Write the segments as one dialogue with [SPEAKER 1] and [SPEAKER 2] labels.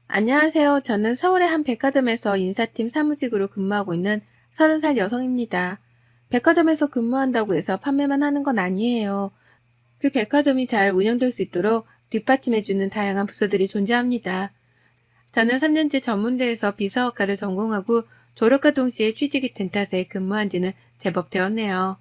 [SPEAKER 1] 안녕하세요. 저는 서울의 한 백화점에서 인사팀 사무직으로 근무하고 있는 30살 여성입니다. 백화점에서 근무한다고 해서 판매만 하는 건 아니에요. 그 백화점이 잘 운영될 수 있도록 뒷받침해주는 다양한 부서들이 존재합니다. 저는 3년째 전문대에서 비서학과를 전공하고 졸업과 동시에 취직이 된 탓에 근무한 지는 제법 되었네요.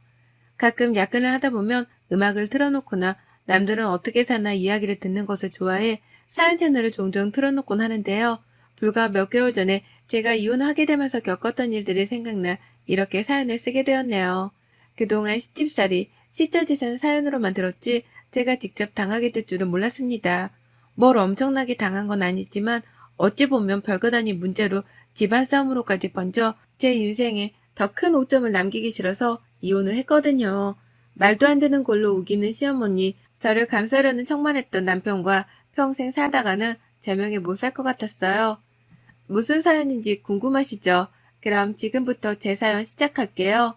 [SPEAKER 1] 가끔 야근을 하다 보면 음악을 틀어놓거나 남들은 어떻게 사나 이야기를 듣는 것을 좋아해 사연 채널을 종종 틀어놓곤 하는데요. 불과 몇 개월 전에 제가 이혼하게 되면서 겪었던 일들이 생각나 이렇게 사연을 쓰게 되었네요. 그동안 시집살이, 시자지산 사연으로만 들었지 제가 직접 당하게 될 줄은 몰랐습니다. 뭘 엄청나게 당한 건 아니지만 어찌 보면 별것 아닌 문제로 집안 싸움으로까지 번져 제 인생에 더 큰 오점을 남기기 싫어서 이혼을 했거든요. 말도 안 되는 걸로 우기는 시어머니, 저를 감싸려는 척만 했던 남편과 평생 살다가는 제명에 못 살 것 같았어요. 무슨 사연인지 궁금하시죠? 그럼 지금부터 제 사연 시작할게요.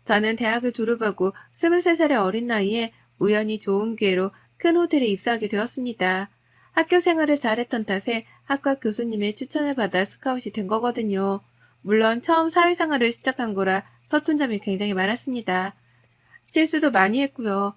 [SPEAKER 1] 저는 대학을 졸업하고 23살의 어린 나이에 우연히 좋은 기회로 큰 호텔에 입사하게 되었습니다. 학교 생활을 잘했던 탓에 학과 교수님의 추천을 받아 스카웃이 된 거거든요. 물론 처음 사회생활을 시작한 거라 서툰 점이 굉장히 많았습니다. 실수도 많이 했고요.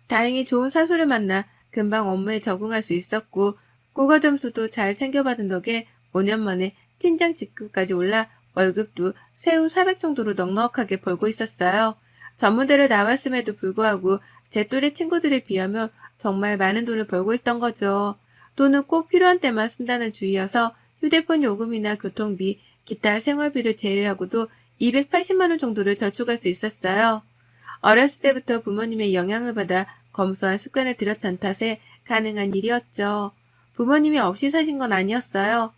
[SPEAKER 1] 다행히 좋은 사수를 만나 금방 업무에 적응할 수 있었고 국어 점수도 잘 챙겨받은 덕에 5년 만에 팀장 직급까지 올라 월급도 세후 400 정도로 넉넉하게 벌고 있었어요. 전문대를 나왔음에도 불구하고 제 또래 친구들에 비하면 정말 많은 돈을 벌고 있던 거죠. 돈은 꼭 필요한 때만 쓴다는 주의여서 휴대폰 요금이나 교통비, 기타 생활비를 제외하고도 280만 원 정도를 저축할 수 있었어요. 어렸을 때부터 부모님의 영향을 받아 검소한 습관을 들였던 탓에 가능한 일이었죠. 부모님이 없이 사신 건 아니었어요.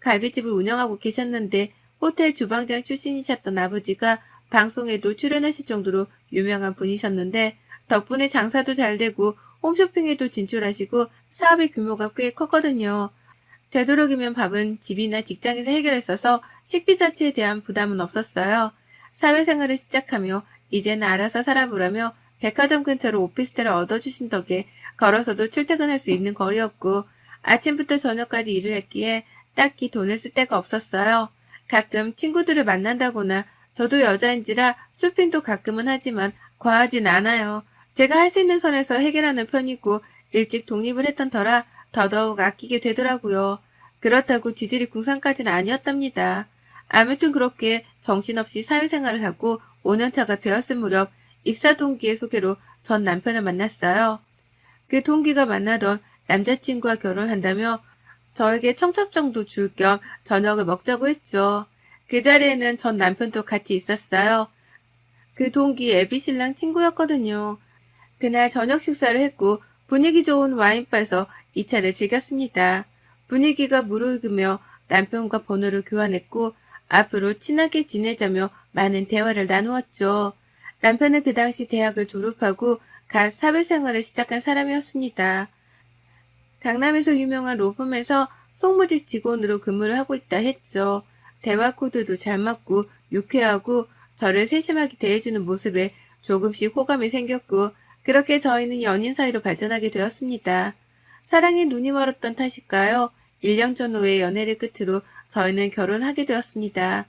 [SPEAKER 1] 갈비집을 운영하고 계셨는데 호텔 주방장 출신이셨던 아버지가 방송에도 출연하실 정도로 유명한 분이셨는데 덕분에 장사도 잘 되고 홈쇼핑에도 진출하시고 사업의 규모가 꽤 컸거든요. 되도록이면 밥은 집이나 직장에서 해결했어서 식비 자체에 대한 부담은 없었어요. 사회생활을 시작하며 이제는 알아서 살아보라며 백화점 근처로 오피스텔을 얻어주신 덕에 걸어서도 출퇴근할 수 있는 거리였고 아침부터 저녁까지 일을 했기에 딱히 돈을 쓸 데가 없었어요. 가끔 친구들을 만난다거나 저도 여자인지라 쇼핑도 가끔은 하지만 과하진 않아요. 제가 할 수 있는 선에서 해결하는 편이고 일찍 독립을 했던 터라 더더욱 아끼게 되더라고요. 그렇다고 지질이 궁상까지는 아니었답니다. 아무튼 그렇게 정신없이 사회생활을 하고 5년차가 되었을 무렵 입사 동기의 소개로 전 남편을 만났어요. 그 동기가 만나던 남자친구와 결혼한다며 저에게 청첩장도 줄 겸 저녁을 먹자고 했죠. 그 자리에는 전 남편도 같이 있었어요. 그 동기 애비신랑 친구였거든요. 그날 저녁 식사를 했고 분위기 좋은 와인바에서 2차를 즐겼습니다. 분위기가 무르익으며 남편과 번호를 교환했고 앞으로 친하게 지내자며 많은 대화를 나누었죠. 남편은 그 당시 대학을 졸업하고 갓 사회생활을 시작한 사람이었습니다. 강남에서 유명한 로펌에서 송무직 직원으로 근무를 하고 있다 했죠. 대화 코드도 잘 맞고 유쾌하고 저를 세심하게 대해주는 모습에 조금씩 호감이 생겼고 그렇게 저희는 연인 사이로 발전하게 되었습니다. 사랑에 눈이 멀었던 탓일까요? 1년 전후의 연애를 끝으로 저희는 결혼하게 되었습니다.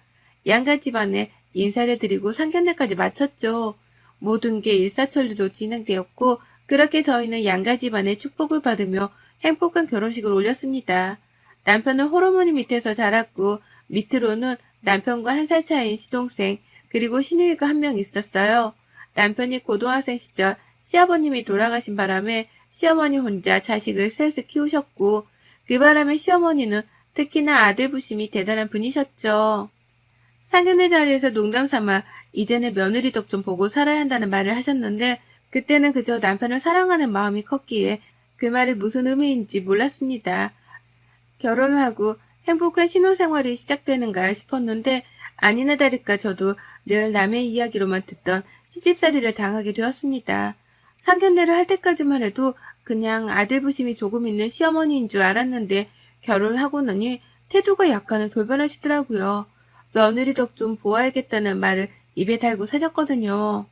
[SPEAKER 1] 양가 집안에 인사를 드리고 상견례까지 마쳤죠. 모든 게 일사천리로 진행되었고 그렇게 저희는 양가 집안의 축복을 받으며 행복한 결혼식을 올렸습니다. 남편은 호르몬이 밑에서 자랐고 밑으로는 남편과 1살 차이인 시동생 그리고 시누이가 한 명 있었어요. 남편이 고등학생 시절 시아버님이 돌아가신 바람에 시어머니 혼자 자식을 셋을 키우셨고 그 바람에 시어머니는 특히나 아들 부심이 대단한 분이셨죠. 상견례 자리에서 농담 삼아 이제는 며느리 덕 좀 보고 살아야 한다는 말을 하셨는데 그때는 그저 남편을 사랑하는 마음이 컸기에 그 말이 무슨 의미인지 몰랐습니다. 결혼을 하고 행복한 신혼생활이 시작되는가 싶었는데 아니나 다를까 저도 늘 남의 이야기로만 듣던 시집살이를 당하게 되었습니다. 상견례를 할 때까지만 해도 그냥 아들 부심이 조금 있는 시어머니인 줄 알았는데 결혼을 하고 나니 태도가 약간은 돌변하시더라고요. 며느리 덕 좀 보아야겠다는 말을 입에 달고 사셨거든요.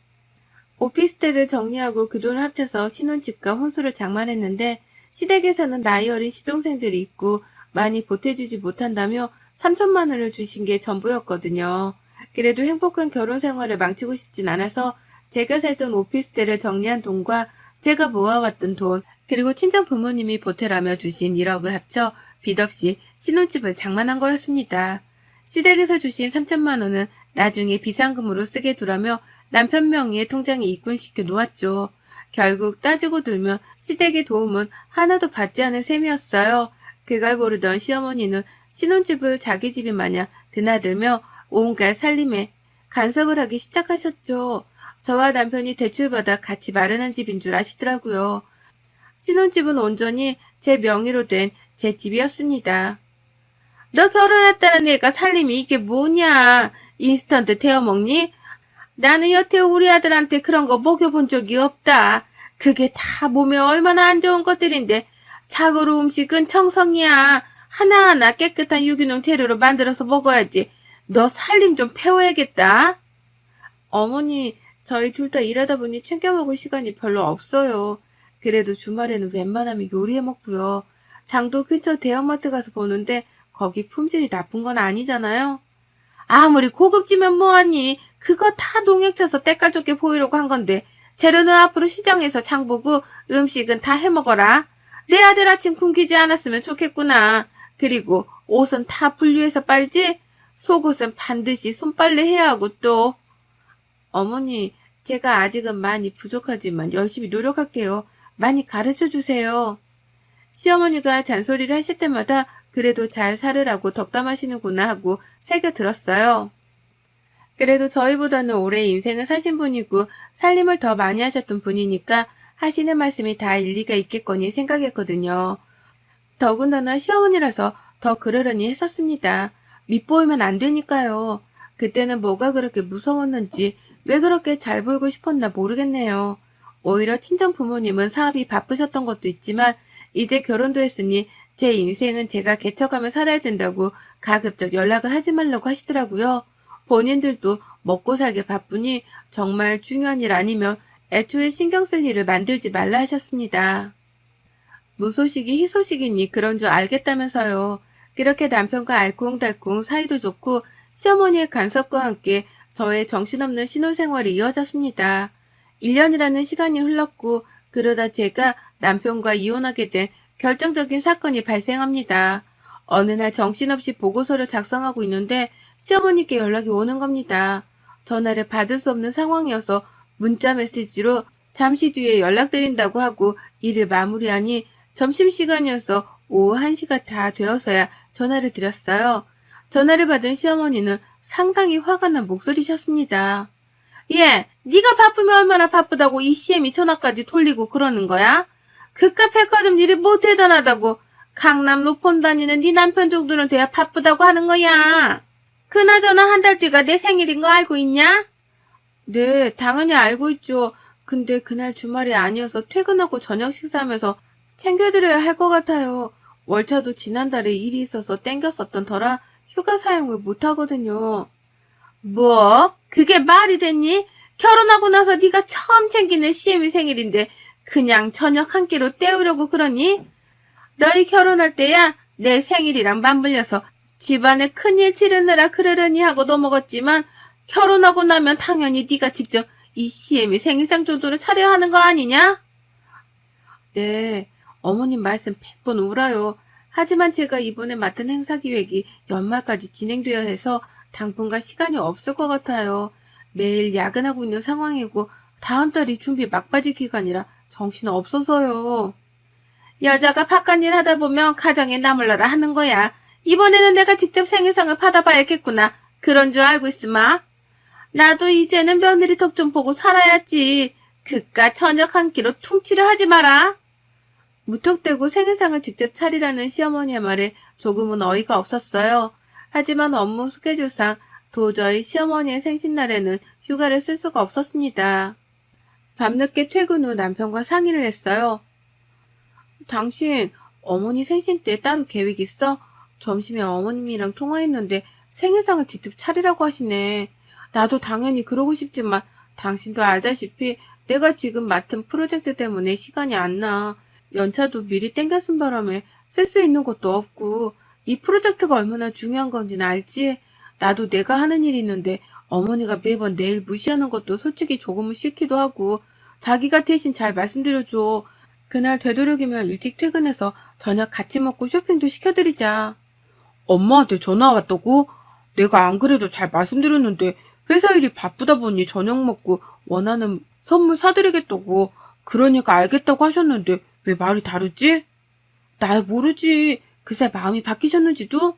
[SPEAKER 1] 오피스텔을 정리하고 그 돈을 합쳐서 신혼집과 혼수를 장만했는데 시댁에서는 나이 어린 시동생들이 있고 많이 보태주지 못한다며 3천만 원을 주신 게 전부였거든요. 그래도 행복한 결혼 생활을 망치고 싶진 않아서 제가 살던 오피스텔을 정리한 돈과 제가 모아왔던 돈, 그리고 친정 부모님이 보태라며 주신 1억을 합쳐 빚 없이 신혼집을 장만한 거였습니다. 시댁에서 주신 3천만 원은 나중에 비상금으로 쓰게 두라며 남편 명의의 통장에 입금시켜 놓았죠. 결국 따지고 들면 시댁의 도움은 하나도 받지 않은 셈이었어요. 그걸 모르던 시어머니는 신혼집을 자기 집이 마냥 드나들며 온갖 살림에 간섭을 하기 시작하셨죠. 저와 남편이 대출받아 같이 마련한 집인 줄 아시더라고요. 신혼집은 온전히 제 명의로 된 제 집이었습니다. 너 결혼했다는 애가 살림이 이게 뭐냐? 인스턴트 데워 먹니? 나는 여태 우리 아들한테 그런 거 먹여본 적이 없다. 그게 다 몸에 얼마나 안 좋은 것들인데 자고로 음식은 청성이야. 하나하나 깨끗한 유기농 재료로 만들어서 먹어야지. 너 살림 좀 배워야겠다. 어머니, 저희 둘 다 일하다 보니 챙겨 먹을 시간이 별로 없어요. 그래도 주말에는 웬만하면 요리해 먹고요. 장도 근처 대형마트 가서 보는데 거기 품질이 나쁜 건 아니잖아요. 아무리 고급지면 뭐하니. 그거 다 농약 쳐서 때깔 좋게 보이려고 한 건데 재료는 앞으로 시장에서 장 보고 음식은 다 해먹어라. 내 아들 아침 굶기지 않았으면 좋겠구나. 그리고 옷은 다 분리해서 빨지? 속옷은 반드시 손빨래 해야 하고 또. 어머니, 제가 아직은 많이 부족하지만 열심히 노력할게요. 많이 가르쳐 주세요. 시어머니가 잔소리를 하실 때마다 그래도 잘 살으라고 덕담하시는구나 하고 새겨 들었어요. 그래도 저희보다는 오래 인생을 사신 분이고 살림을 더 많이 하셨던 분이니까 하시는 말씀이 다 일리가 있겠거니 생각했거든요. 더군다나 시어머니라서 더 그러려니 했었습니다. 밉보이면 안 되니까요. 그때는 뭐가 그렇게 무서웠는지 왜 그렇게 잘 보이고 싶었나 모르겠네요. 오히려 친정 부모님은 사업이 바쁘셨던 것도 있지만 이제 결혼도 했으니 제 인생은 제가 개척하며 살아야 된다고 가급적 연락을 하지 말라고 하시더라고요. 본인들도 먹고 살기 바쁘니 정말 중요한 일 아니면 애초에 신경 쓸 일을 만들지 말라 하셨습니다. 무소식이 희소식이니 그런 줄 알겠다면서요. 그렇게 남편과 알콩달콩 사이도 좋고 시어머니의 간섭과 함께 저의 정신없는 신혼생활이 이어졌습니다. 1년이라는 시간이 흘렀고 그러다 제가 남편과 이혼하게 된 결정적인 사건이 발생합니다. 어느 날 정신없이 보고서를 작성하고 있는데 시어머니께 연락이 오는 겁니다. 전화를 받을 수 없는 상황이어서 문자 메시지로 잠시 뒤에 연락드린다고 하고 일을 마무리하니 점심시간이어서 오후 1시가 다 되어서야 전화를 드렸어요. 전화를 받은 시어머니는 상당히 화가 난 목소리셨습니다. 예, 네가 바쁘면 얼마나 바쁘다고 이 CM이 전화까지 돌리고 그러는 거야? 그깟 백화점 일이 뭐 대단하다고. 강남 로폰 다니는 네 남편 정도는 돼야 바쁘다고 하는 거야. 그나저나 한 달 뒤가 내 생일인 거 알고 있냐? 네, 당연히 알고 있죠. 근데 그날 주말이 아니어서 퇴근하고 저녁 식사하면서 챙겨드려야 할 것 같아요. 월차도 지난달에 일이 있어서 땡겼었던 터라 휴가 사용을 못하거든요. 뭐? 그게 말이 됐니? 결혼하고 나서 네가 처음 챙기는 CM이 생일인데 그냥 저녁 한 끼로 때우려고 그러니? 너희 결혼할 때야 내 생일이랑 맞물려서 집안에 큰일 치르느라 그러려니 하고 넘어갔지만 결혼하고 나면 당연히 네가 직접 이 CM이 생일상 정도를 차려야 하는 거 아니냐? 네, 어머님 말씀 100번 옳아요. 하지만 제가 이번에 맡은 행사 기획이 연말까지 진행되어야 해서 당분간 시간이 없을 것 같아요. 매일 야근하고 있는 상황이고 다음 달이 준비 막바지 기간이라 정신 없어서요. 여자가 바깥일 하다 보면 가정에 나몰라라 하는 거야. 이번에는 내가 직접 생일상을 받아봐야겠구나. 그런 줄 알고 있으마. 나도 이제는 며느리 덕 좀 보고 살아야지. 그깟 저녁 한 끼로 퉁치려 하지 마라. 무턱대고 생일상을 직접 차리라는 시어머니의 말에 조금은 어이가 없었어요. 하지만 업무 스케줄상 도저히 시어머니의 생신날에는 휴가를 쓸 수가 없었습니다. 밤늦게 퇴근 후 남편과 상의를 했어요. 당신 어머니 생신 때 따로 계획 있어? 점심에 어머님이랑 통화했는데 생일상을 직접 차리라고 하시네. 나도 당연히 그러고 싶지만 당신도 알다시피 내가 지금 맡은 프로젝트 때문에 시간이 안 나. 연차도 미리 땡겨 쓴 바람에 쓸 수 있는 것도 없고 이 프로젝트가 얼마나 중요한 건지는 알지? 나도 내가 하는 일이 있는데 어머니가 매번 내 일 무시하는 것도 솔직히 조금은 싫기도 하고 자기가 대신 잘 말씀드려줘. 그날 되도록이면 일찍 퇴근해서 저녁 같이 먹고 쇼핑도 시켜드리자. 엄마한테 전화 왔다고? 내가 안 그래도 잘 말씀드렸는데 회사 일이 바쁘다 보니 저녁 먹고 원하는 선물 사드리겠다고. 그러니까 알겠다고 하셨는데 왜 말이 다르지? 나 모르지. 그새 마음이 바뀌셨는지도?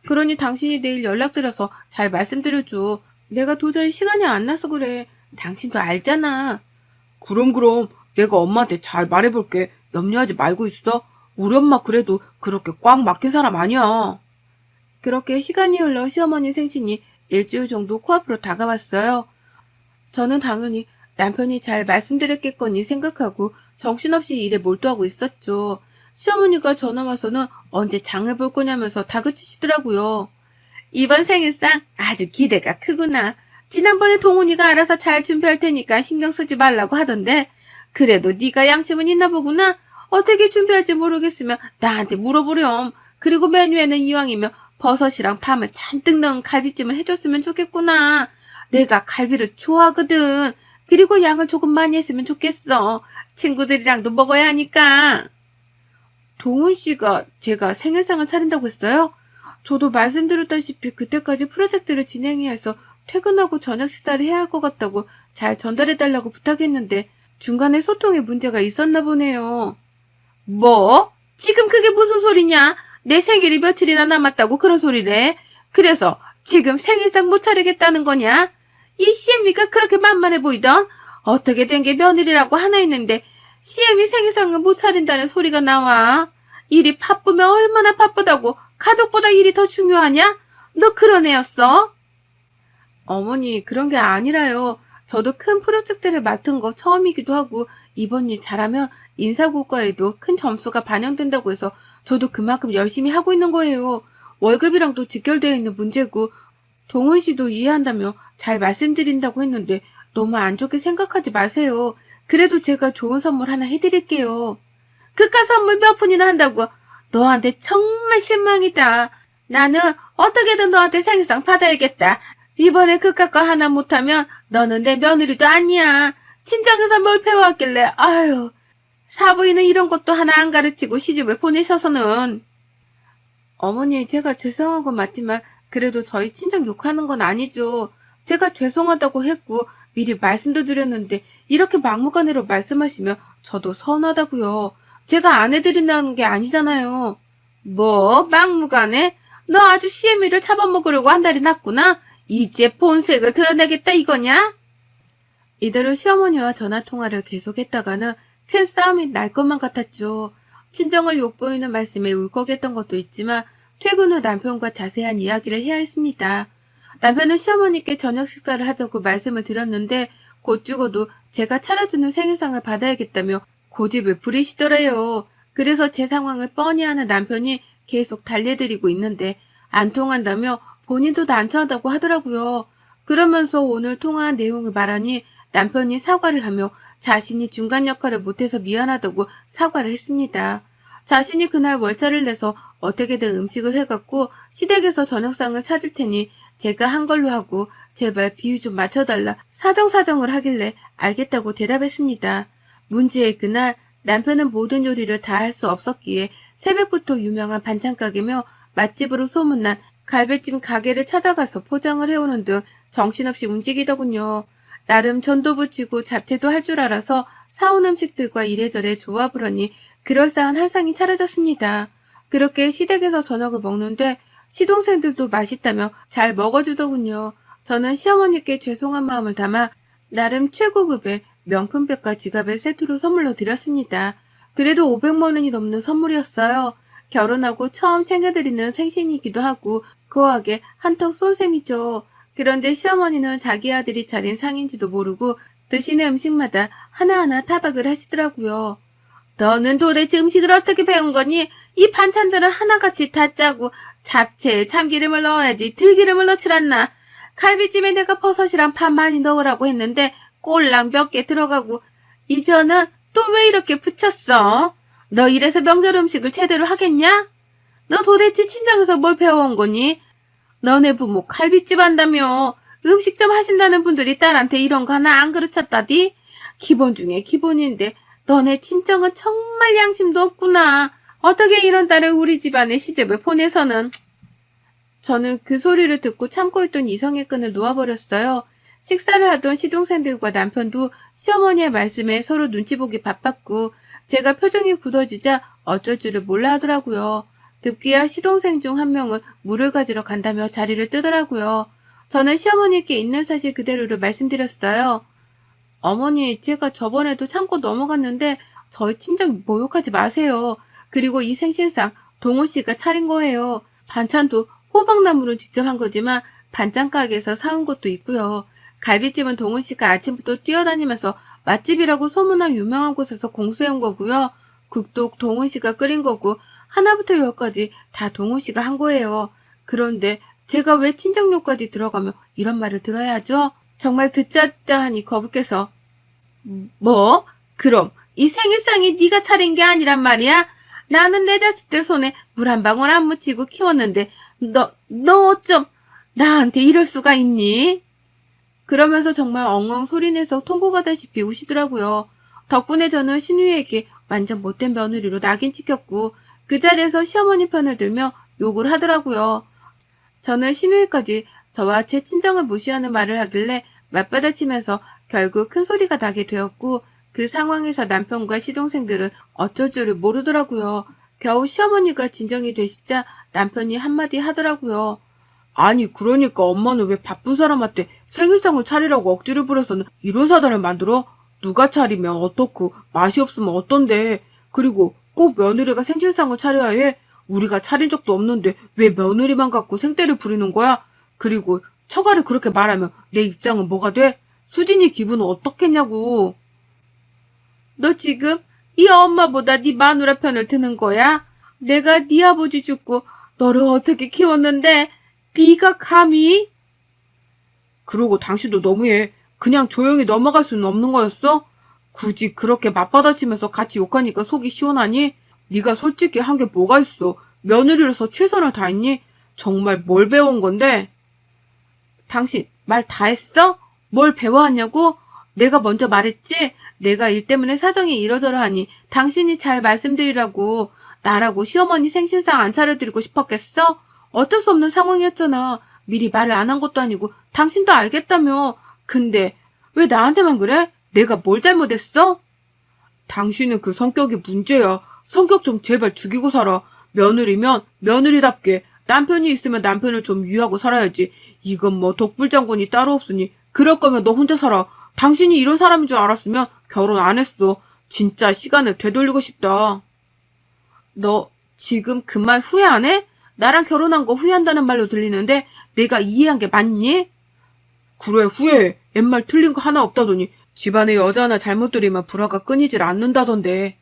[SPEAKER 1] 그러니 당신이 내일 연락드려서 잘 말씀드려줘. 내가 도저히 시간이 안 나서 그래. 당신도 알잖아. 그럼 내가 엄마한테 잘 말해볼게. 염려하지 말고 있어. 우리 엄마 그래도 그렇게 꽉 막힌 사람 아니야. 그렇게 시간이 흘러 시어머니 생신이 일주일 정도 코앞으로 다가왔어요. 저는 당연히 남편이 잘 말씀드렸겠거니 생각하고 정신없이 일에 몰두하고 있었죠. 시어머니가 전화 와서는 언제 장을 볼 거냐면서 다그치시더라고요. 이번 생일상 아주 기대가 크구나. 지난번에 동훈이가 알아서 잘 준비할 테니까 신경 쓰지 말라고 하던데 그래도 네가 양심은 있나 보구나. 어떻게 준비할지 모르겠으면 나한테 물어보렴. 그리고 메뉴에는 이왕이면 버섯이랑 밤을 잔뜩 넣은 갈비찜을 해줬으면 좋겠구나. 내가 갈비를 좋아하거든. 그리고 양을 조금 많이 했으면 좋겠어. 친구들이랑도 먹어야 하니까. 동훈 씨가 제가 생일상을 차린다고 했어요? 저도 말씀드렸다시피 그때까지 프로젝트를 진행해야 해서 퇴근하고 저녁 식사를 해야 할 것 같다고 잘 전달해달라고 부탁했는데 중간에 소통에 문제가 있었나 보네요. 뭐? 지금 그게 무슨 소리냐? 내 생일이 며칠이나 남았다고 그런 소리래. 그래서 지금 생일상 못 차리겠다는 거냐? 이 CM이가 그렇게 만만해 보이던? 어떻게 된 게 며느리라고 하나 있는데 CM이 생일상은 못 차린다는 소리가 나와. 일이 바쁘면 얼마나 바쁘다고 가족보다 일이 더 중요하냐? 너 그런 애였어? 어머니 그런 게 아니라요. 저도 큰 프로젝트를 맡은 거 처음이기도 하고 이번 일 잘하면 인사고과에도 큰 점수가 반영된다고 해서 저도 그만큼 열심히 하고 있는 거예요. 월급이랑도 직결되어 있는 문제고 동훈 씨도 이해한다며 잘 말씀드린다고 했는데 너무 안 좋게 생각하지 마세요. 그래도 제가 좋은 선물 하나 해드릴게요. 그깟 선물 몇 푼이나 한다고. 너한테 정말 실망이다. 나는 어떻게든 너한테 생일상 받아야겠다. 이번에 그깟 거 하나 못하면 너는 내 며느리도 아니야. 친정에서 뭘 배워왔길래 아유. 사부인은 이런 것도 하나 안 가르치고 시집을 보내셔서는. 어머니 제가 죄송한 건 맞지만 그래도 저희 친정 욕하는 건 아니죠. 제가 죄송하다고 했고 미리 말씀도 드렸는데 이렇게 막무가내로 말씀하시면 저도 서운하다고요. 제가 안 해드린다는 게 아니잖아요. 뭐 막무가내? 너 아주 CM이를 잡아먹으려고 한 달이 났구나. 이제 본색을 드러내겠다 이거냐? 이대로 시어머니와 전화통화를 계속했다가는 큰 싸움이 날 것만 같았죠. 친정을 욕보이는 말씀에 울컥했던 것도 있지만 퇴근 후 남편과 자세한 이야기를 해야 했습니다. 남편은 시어머니께 저녁 식사를 하자고 말씀을 드렸는데 곧 죽어도 제가 차려주는 생일상을 받아야겠다며 고집을 부리시더래요. 그래서 제 상황을 뻔히 아는 남편이 계속 달래드리고 있는데 안 통한다며 본인도 난처하다고 하더라고요. 그러면서 오늘 통화한 내용을 말하니 남편이 사과를 하며 자신이 중간 역할을 못해서 미안하다고 사과를 했습니다. 자신이 그날 월차를 내서 어떻게든 음식을 해갖고 시댁에서 저녁상을 차릴 테니 제가 한 걸로 하고 제발 비유 좀 맞춰달라 사정사정을 하길래 알겠다고 대답했습니다. 문제의 그날 남편은 모든 요리를 다 할 수 없었기에 새벽부터 유명한 반찬가게며 맛집으로 소문난 갈비찜 가게를 찾아가서 포장을 해오는 등 정신없이 움직이더군요. 나름 전도 붙이고 잡채도 할 줄 알아서 사온 음식들과 이래저래 조합을 하니 그럴싸한 한 상이 차려졌습니다. 그렇게 시댁에서 저녁을 먹는데 시동생들도 맛있다며 잘 먹어주더군요. 저는 시어머니께 죄송한 마음을 담아 나름 최고급의 명품백과 지갑을 세트로 선물로 드렸습니다. 그래도 500만 원이 넘는 선물이었어요. 결혼하고 처음 챙겨드리는 생신이기도 하고 거하게 한턱 쏜 셈이죠. 그런데 시어머니는 자기 아들이 차린 상인지도 모르고 드시는 음식마다 하나하나 타박을 하시더라고요. 너는 도대체 음식을 어떻게 배운 거니? 이 반찬들은 하나같이 다 짜고 잡채에 참기름을 넣어야지 들기름을 넣질 않나. 갈비찜에 내가 버섯이랑 파 많이 넣으라고 했는데 꼴랑 몇 개 들어가고 이제는 또 왜 이렇게 붙였어? 너 이래서 명절 음식을 제대로 하겠냐? 너 도대체 친정에서 뭘 배워온 거니? 너네 부모 갈비집 한다며. 음식점 하신다는 분들이 딸한테 이런 거 하나 안 가르쳤다디? 기본 중에 기본인데 너네 친정은 정말 양심도 없구나. 어떻게 이런 딸을 우리 집안에 시집을 보내서는. 저는 그 소리를 듣고 참고 있던 이성의 끈을 놓아버렸어요. 식사를 하던 시동생들과 남편도 시어머니의 말씀에 서로 눈치 보기 바빴고 제가 표정이 굳어지자 어쩔 줄을 몰라 하더라고요. 급기야 시동생 중 한 명은 물을 가지러 간다며 자리를 뜨더라고요. 저는 시어머니께 있는 사실 그대로를 말씀드렸어요. 어머니, 제가 저번에도 참고 넘어갔는데 저희 친정 모욕하지 마세요. 그리고 이 생신상 동훈 씨가 차린 거예요. 반찬도 호박나물은 직접 한 거지만 반찬 가게에서 사온 것도 있고요. 갈비찜은 동훈 씨가 아침부터 뛰어다니면서 맛집이라고 소문난 유명한 곳에서 공수해온 거고요. 국도 동훈 씨가 끓인 거고 하나부터 열까지 다 동훈 씨가 한 거예요. 그런데 제가 왜 친정료까지 들어가며 이런 말을 들어야 하죠? 정말 듣자 하니 거북해서 뭐? 그럼 이 생일상이 네가 차린 게 아니란 말이야? 나는 내 자식들 손에 물 한 방울 안 묻히고 키웠는데 너 어쩜 나한테 이럴 수가 있니? 그러면서 정말 엉엉 소리내서 통곡하다시피 우시더라고요. 덕분에 저는 신우이에게 완전 못된 며느리로 낙인 찍혔고 그 자리에서 시어머니 편을 들며 욕을 하더라고요. 저는 신우이까지 저와 제 친정을 무시하는 말을 하길래 맞받아치면서 결국 큰 소리가 나게 되었고 그 상황에서 남편과 시동생들은 어쩔 줄을 모르더라고요. 겨우 시어머니가 진정이 되시자 남편이 한마디 하더라고요. 아니 그러니까 엄마는 왜 바쁜 사람한테 생일상을 차리라고 억지를 부려서는 이런 사단을 만들어? 누가 차리면 어떻고 맛이 없으면 어떤데. 그리고 꼭 며느리가 생신상을 차려야 해? 우리가 차린 적도 없는데 왜 며느리만 갖고 생떼를 부리는 거야? 그리고 처가를 그렇게 말하면 내 입장은 뭐가 돼? 수진이 기분은 어떻겠냐고. 너 지금 이 엄마보다 네 마누라 편을 드는 거야? 내가 네 아버지 죽고 너를 어떻게 키웠는데 네가 감히? 그러고 당신도 너무해. 그냥 조용히 넘어갈 수는 없는 거였어? 굳이 그렇게 맞받아치면서 같이 욕하니까 속이 시원하니? 네가 솔직히 한 게 뭐가 있어. 며느리로서 최선을 다했니? 정말 뭘 배운 건데? 당신 말 다 했어? 뭘 배워왔냐고? 내가 먼저 말했지? 내가 일 때문에 사정이 이러저러 하니 당신이 잘 말씀드리라고. 나라고 시어머니 생신상 안 차려드리고 싶었겠어? 어쩔 수 없는 상황이었잖아. 미리 말을 안 한 것도 아니고 당신도 알겠다며. 근데 왜 나한테만 그래? 내가 뭘 잘못했어? 당신은 그 성격이 문제야. 성격 좀 제발 죽이고 살아. 며느리면 며느리답게, 남편이 있으면 남편을 좀 위하고 살아야지. 이건 뭐 독불장군이 따로 없으니 그럴 거면 너 혼자 살아. 당신이 이런 사람인 줄 알았으면 결혼 안 했어. 진짜 시간을 되돌리고 싶다. 너 지금 그 말 후회 안 해? 나랑 결혼한 거 후회한다는 말로 들리는데 내가 이해한 게 맞니? 그래 후회해. 옛말 틀린 거 하나 없다더니 집안에 여자 하나 잘못 들이면 불화가 끊이질 않는다던데.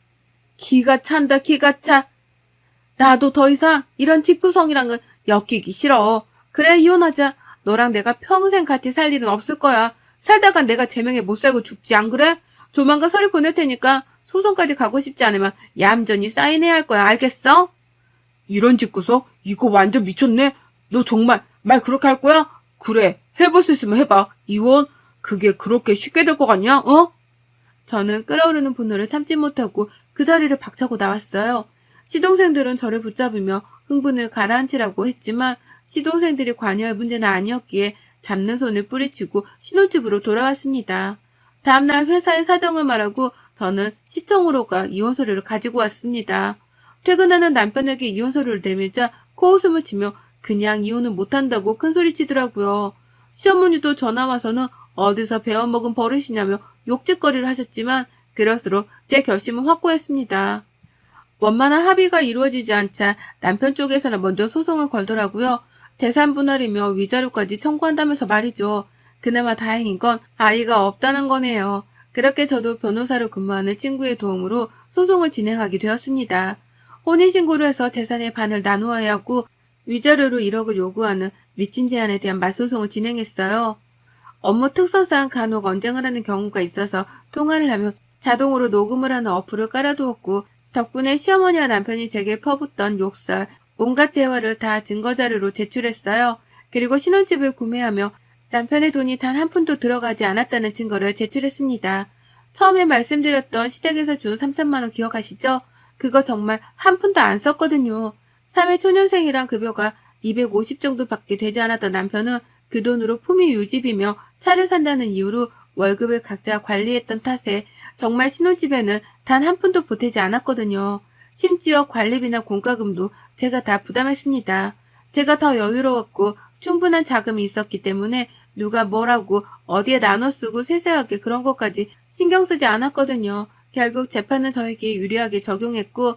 [SPEAKER 1] 기가 찬다 기가 차. 나도 더 이상 이런 집구성이랑은 엮이기 싫어. 그래 이혼하자. 너랑 내가 평생 같이 살 일은 없을 거야. 살다가 내가 제명에 못 살고 죽지 안 그래? 조만간 서류 보낼 테니까 소송까지 가고 싶지 않으면 얌전히 사인해야 할 거야. 알겠어? 이런 집구석? 이거 완전 미쳤네. 너 정말 말 그렇게 할 거야? 그래 해볼 수 있으면 해봐. 이혼? 그게 그렇게 쉽게 될 것 같냐? 어? 저는 끓어오르는 분노를 참지 못하고 그 자리를 박차고 나왔어요. 시동생들은 저를 붙잡으며 흥분을 가라앉히라고 했지만 시동생들이 관여할 문제는 아니었기에 잡는 손을 뿌리치고 신혼집으로 돌아왔습니다. 다음날 회사에 사정을 말하고 저는 시청으로 가 이혼 서류를 가지고 왔습니다. 퇴근하는 남편에게 이혼 서류를 내밀자 코웃음을 치며 그냥 이혼은 못한다고 큰소리치더라고요. 시어머니도 전화 와서는 어디서 배워먹은 버릇이냐며 욕짓거리를 하셨지만 그럴수록 제 결심은 확고했습니다. 원만한 합의가 이루어지지 않자 남편 쪽에서는 먼저 소송을 걸더라고요. 재산 분할이며 위자료까지 청구한다면서 말이죠. 그나마 다행인 건 아이가 없다는 거네요. 그렇게 저도 변호사로 근무하는 친구의 도움으로 소송을 진행하게 되었습니다. 혼인신고를 해서 재산의 반을 나누어야 하고 위자료로 1억을 요구하는 미친 제안에 대한 맞소송을 진행했어요. 업무 특성상 간혹 언쟁을 하는 경우가 있어서 통화를 하면 자동으로 녹음을 하는 어플을 깔아두었고 덕분에 시어머니와 남편이 제게 퍼붓던 욕설, 온갖 대화를 다 증거자료로 제출했어요. 그리고 신혼집을 구매하며 남편의 돈이 단 한 푼도 들어가지 않았다는 증거를 제출했습니다. 처음에 말씀드렸던 시댁에서 준 3천만 원 기억하시죠? 그거 정말 한 푼도 안 썼거든요. 사회 초년생이란 급여가 250 정도밖에 되지 않았던 남편은 그 돈으로 품위 유지비며 차를 산다는 이유로 월급을 각자 관리했던 탓에 정말 신혼집에는 단 한 푼도 보태지 않았거든요. 심지어 관리비나 공과금도 제가 다 부담했습니다. 제가 더 여유로웠고 충분한 자금이 있었기 때문에 누가 뭐라고 어디에 나눠 쓰고 세세하게 그런 것까지 신경 쓰지 않았거든요. 결국 재판은 저에게 유리하게 적용했고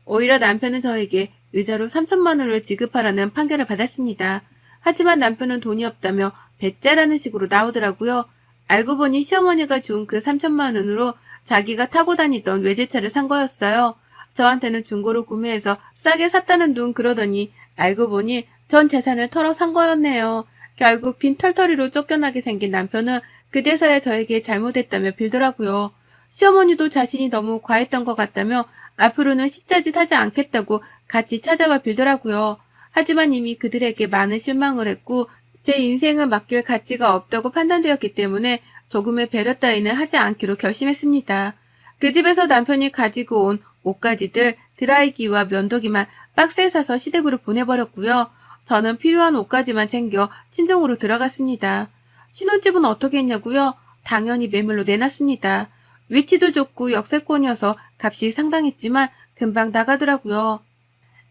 [SPEAKER 1] 오히려 남편은 저에게 위자료 3천만 원을 지급하라는 판결을 받았습니다. 하지만 남편은 돈이 없다며 배째라는 식으로 나오더라고요. 알고 보니 시어머니가 준 그 3천만 원으로 자기가 타고 다니던 외제차를 산 거였어요. 저한테는 중고로 구매해서 싸게 샀다는 둥 그러더니 알고 보니 전 재산을 털어 산 거였네요. 결국 빈털터리로 쫓겨나게 생긴 남편은 그제서야 저에게 잘못했다며 빌더라고요. 시어머니도 자신이 너무 과했던 것 같다며 앞으로는 시짜짓 하지 않겠다고 같이 찾아와 빌더라고요. 하지만 이미 그들에게 많은 실망을 했고 제 인생을 맡길 가치가 없다고 판단되었기 때문에 조금의 배려 따위는 하지 않기로 결심했습니다. 그 집에서 남편이 가지고 온 옷가지들, 드라이기와 면도기만 박스에 싸서 시댁으로 보내버렸고요. 저는 필요한 옷가지만 챙겨 친정으로 들어갔습니다. 신혼집은 어떻게 했냐고요? 당연히 매물로 내놨습니다. 위치도 좋고 역세권이어서 값이 상당했지만 금방 나가더라고요.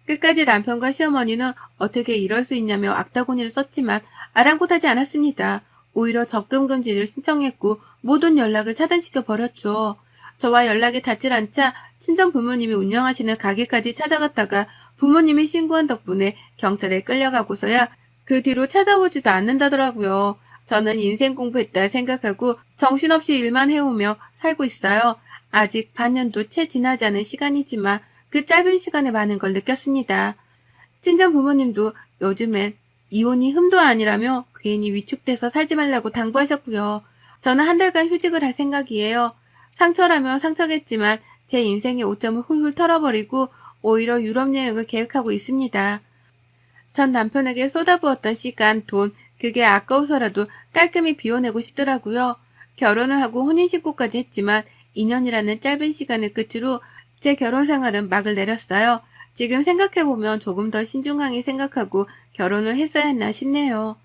[SPEAKER 1] 끝까지 남편과 시어머니는 어떻게 이럴 수 있냐며 악다구니를 썼지만 아랑곳하지 않았습니다. 오히려 적금 금지를 신청했고 모든 연락을 차단시켜 버렸죠. 저와 연락이 닿질 않자 친정 부모님이 운영하시는 가게까지 찾아갔다가 부모님이 신고한 덕분에 경찰에 끌려가고서야 그 뒤로 찾아오지도 않는다더라고요. 저는 인생 공부했다 생각하고 정신없이 일만 해오며 살고 있어요. 아직 반년도 채 지나지 않은 시간이지만 그 짧은 시간에 많은 걸 느꼈습니다. 친정 부모님도 요즘엔 이혼이 흠도 아니라며 괜히 위축돼서 살지 말라고 당부하셨고요. 저는 한 달간 휴직을 할 생각이에요. 상처라면 상처겠지만 제 인생의 오점을 훌훌 털어버리고 오히려 유럽 여행을 계획하고 있습니다. 전 남편에게 쏟아부었던 시간, 돈, 그게 아까워서라도 깔끔히 비워내고 싶더라고요. 결혼을 하고 혼인신고까지 했지만 2년이라는 짧은 시간을 끝으로 제 결혼 생활은 막을 내렸어요. 지금 생각해보면 조금 더 신중하게 생각하고 결혼을 했어야 했나 싶네요.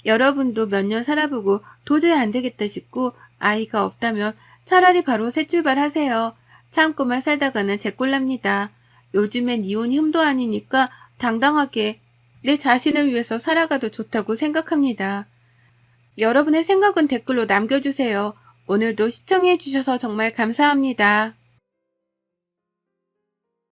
[SPEAKER 1] 여러분도 몇 년 살아보고 도저히 안 되겠다 싶고 아이가 없다면 차라리 바로 새 출발하세요. 참고만 살다가는 제꼴납니다. 요즘엔 이혼이 흠도 아니니까 당당하게 내 자신을 위해서 살아가도 좋다고 생각합니다. 여러분의 생각은 댓글로 남겨주세요. 오늘도 시청해주셔서 정말 감사합니다.